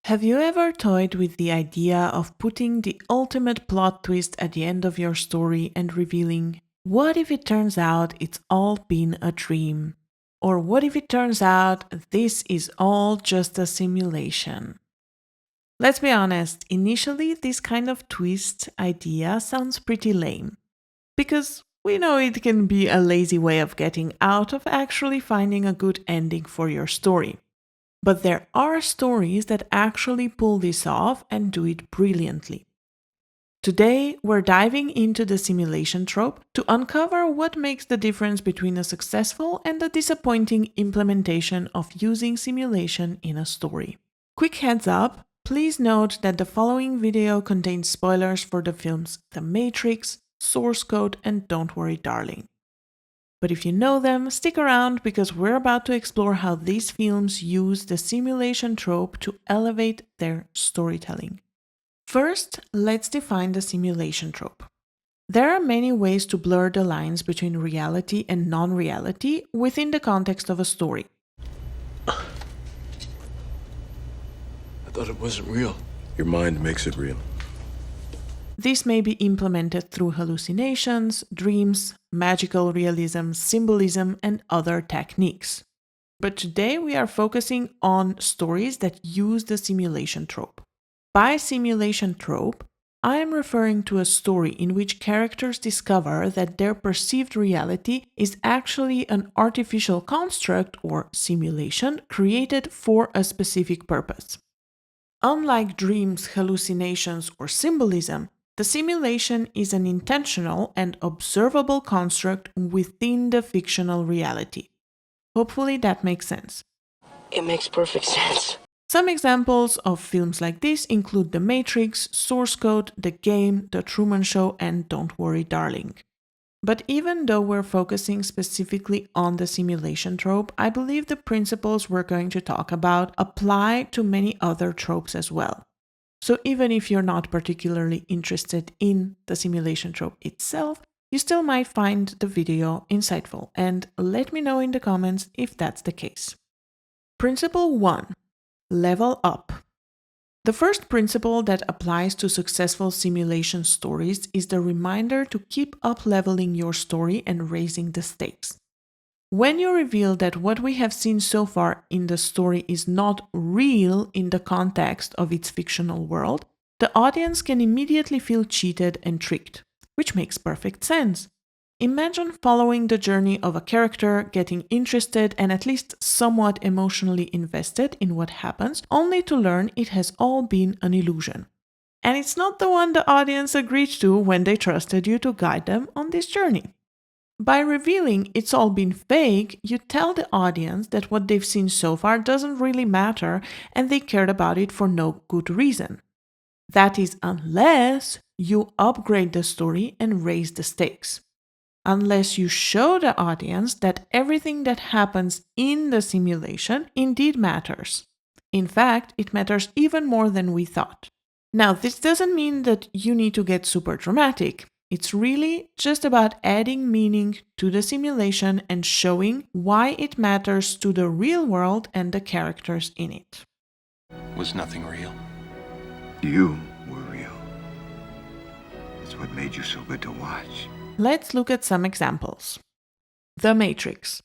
Have you ever toyed with the idea of putting the ultimate plot twist at the end of your story and revealing, what if it turns out it's all been a dream? Or what if it turns out this is all just a simulation? Let's be honest, initially this kind of twist idea sounds pretty lame. Because we know it can be a lazy way of getting out of actually finding a good ending for your story. But there are stories that actually pull this off and do it brilliantly. Today, we're diving into the simulation trope to uncover what makes the difference between a successful and a disappointing implementation of using simulation in a story. Quick heads up, please note that the following video contains spoilers for the films The Matrix, Source Code, and Don't Worry Darling. But if you know them, stick around because we're about to explore how these films use the simulation trope to elevate their storytelling. First, let's define the simulation trope. There are many ways to blur the lines between reality and non-reality within the context of a story. I thought it wasn't real. Your mind makes it real. This may be implemented through hallucinations, dreams, magical realism, symbolism, and other techniques. But today we are focusing on stories that use the simulation trope. By simulation trope, I am referring to a story in which characters discover that their perceived reality is actually an artificial construct or simulation created for a specific purpose. Unlike dreams, hallucinations, or symbolism, the simulation is an intentional and observable construct within the fictional reality. Hopefully that makes sense. It makes perfect sense. Some examples of films like this include The Matrix, Source Code, The Game, The Truman Show, and Don't Worry Darling. But even though we're focusing specifically on the simulation trope, I believe the principles we're going to talk about apply to many other tropes as well. So even if you're not particularly interested in the simulation trope itself, you still might find the video insightful, and let me know in the comments if that's the case. Principle 1. Level up. The first principle that applies to successful simulation stories is the reminder to keep up-leveling your story and raising the stakes. When you reveal that what we have seen so far in the story is not real in the context of its fictional world, the audience can immediately feel cheated and tricked, which makes perfect sense. Imagine following the journey of a character, getting interested and at least somewhat emotionally invested in what happens, only to learn it has all been an illusion. And it's not the one the audience agreed to when they trusted you to guide them on this journey. By revealing it's all been fake, you tell the audience that what they've seen so far doesn't really matter and they cared about it for no good reason. That is unless you upgrade the story and raise the stakes. Unless you show the audience that everything that happens in the simulation indeed matters. In fact, it matters even more than we thought. Now, this doesn't mean that you need to get super dramatic. It's really just about adding meaning to the simulation and showing why it matters to the real world and the characters in it. Was nothing real? You were real. It's what made you so good to watch. Let's look at some examples. The Matrix.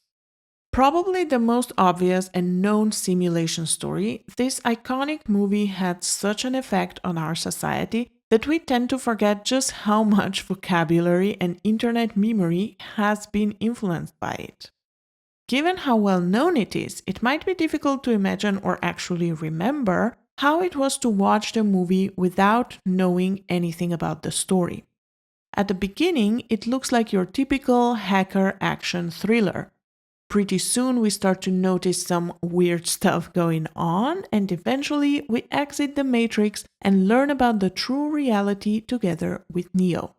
Probably the most obvious and known simulation story, this iconic movie had such an effect on our society that we tend to forget just how much vocabulary and internet memory has been influenced by it. Given how well known it is, it might be difficult to imagine or actually remember how it was to watch the movie without knowing anything about the story. At the beginning, it looks like your typical hacker action thriller. Pretty soon we start to notice some weird stuff going on, and eventually we exit the Matrix and learn about the true reality together with Neo.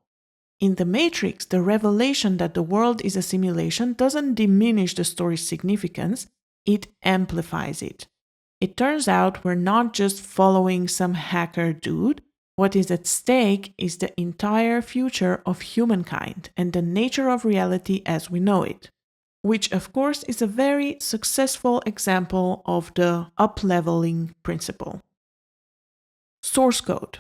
In the Matrix, the revelation that the world is a simulation doesn't diminish the story's significance, it amplifies it. It turns out we're not just following some hacker dude. What is at stake is the entire future of humankind and the nature of reality as we know it. Which of course is a very successful example of the up-leveling principle. source code.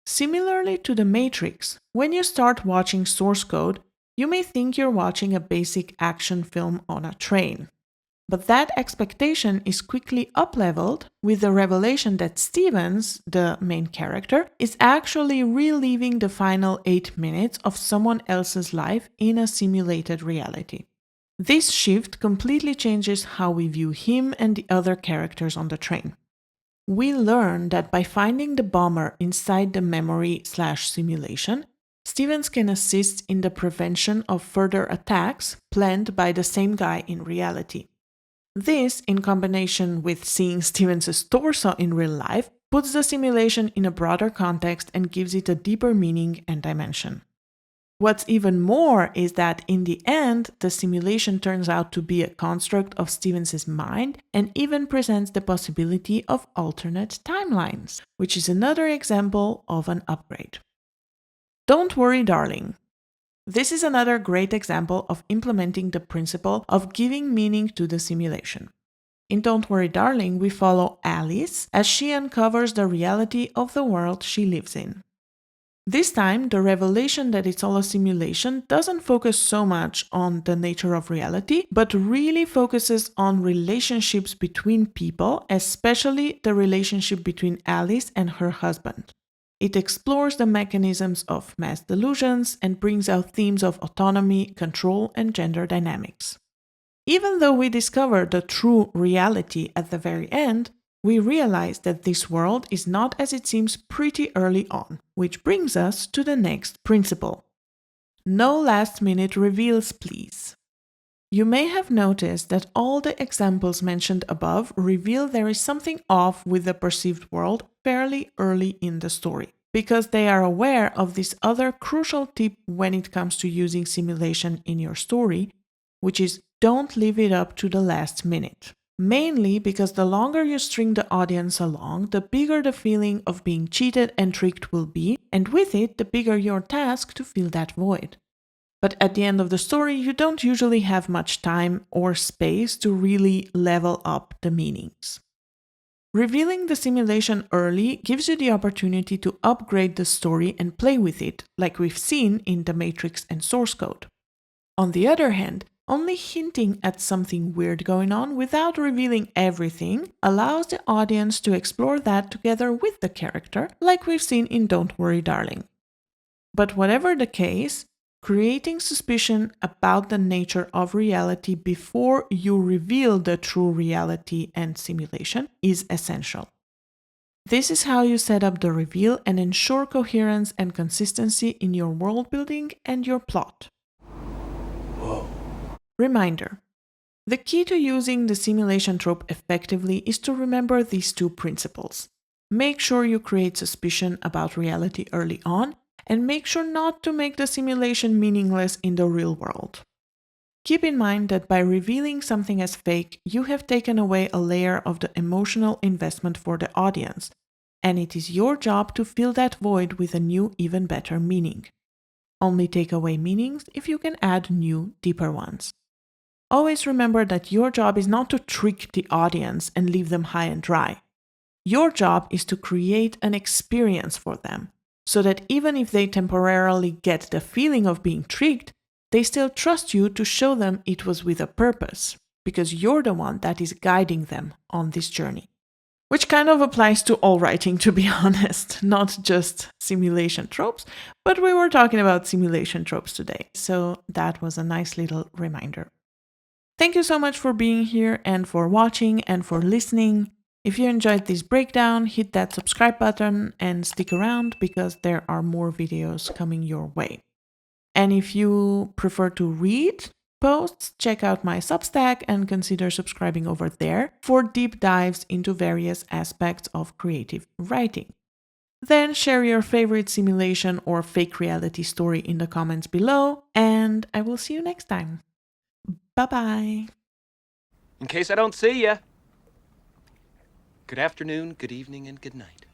Similarly to The Matrix, when you start watching source code, you may think you're watching a basic action film on a train. But that expectation is quickly up-leveled with the revelation that Stevens, the main character, is actually reliving the final 8 minutes of someone else's life in a simulated reality. This shift completely changes how we view him and the other characters on the train. We learn that by finding the bomber inside the memory/simulation, Stevens can assist in the prevention of further attacks planned by the same guy in reality. This, in combination with seeing Stevens' torso in real life, puts the simulation in a broader context and gives it a deeper meaning and dimension. What's even more is that in the end, the simulation turns out to be a construct of Stevens' mind and even presents the possibility of alternate timelines, which is another example of an upgrade. Don't worry, darling. This is another great example of implementing the principle of giving meaning to the simulation. In Don't Worry, Darling, we follow Alice as she uncovers the reality of the world she lives in. This time, the revelation that it's all a simulation doesn't focus so much on the nature of reality, but really focuses on relationships between people, especially the relationship between Alice and her husband. It explores the mechanisms of mass delusions and brings out themes of autonomy, control, and gender dynamics. Even though we discover the true reality at the very end, we realize that this world is not as it seems pretty early on, which brings us to the next principle. No last-minute reveals, please. You may have noticed that all the examples mentioned above reveal there is something off with the perceived world fairly early in the story, because they are aware of this other crucial tip when it comes to using simulation in your story, which is don't leave it up to the last minute. Mainly because the longer you string the audience along, the bigger the feeling of being cheated and tricked will be, and with it, the bigger your task to fill that void. But at the end of the story, you don't usually have much time or space to really level up the meanings. Revealing the simulation early gives you the opportunity to upgrade the story and play with it, like we've seen in The Matrix and Source Code. On the other hand, only hinting at something weird going on without revealing everything allows the audience to explore that together with the character, like we've seen in Don't Worry, Darling. But whatever the case, creating suspicion about the nature of reality before you reveal the true reality and simulation is essential. This is how you set up the reveal and ensure coherence and consistency in your world building and your plot. Whoa. Reminder: the key to using the simulation trope effectively is to remember these two principles. Make sure you create suspicion about reality early on, and make sure not to make the simulation meaningless in the real world. Keep in mind that by revealing something as fake, you have taken away a layer of the emotional investment for the audience, and it is your job to fill that void with a new, even better meaning. Only take away meanings if you can add new, deeper ones. Always remember that your job is not to trick the audience and leave them high and dry. Your job is to create an experience for them, so that even if they temporarily get the feeling of being tricked, they still trust you to show them it was with a purpose, because you're the one that is guiding them on this journey. Which kind of applies to all writing, to be honest, not just simulation tropes, but we were talking about simulation tropes today, so that was a nice little reminder. Thank you so much for being here and for watching and for listening. If you enjoyed this breakdown, hit that subscribe button and stick around because there are more videos coming your way. And if you prefer to read posts, check out my Substack and consider subscribing over there for deep dives into various aspects of creative writing. Then share your favorite simulation or fake reality story in the comments below, and I will see you next time. Bye-bye. In case I don't see ya. Good afternoon, good evening, and good night.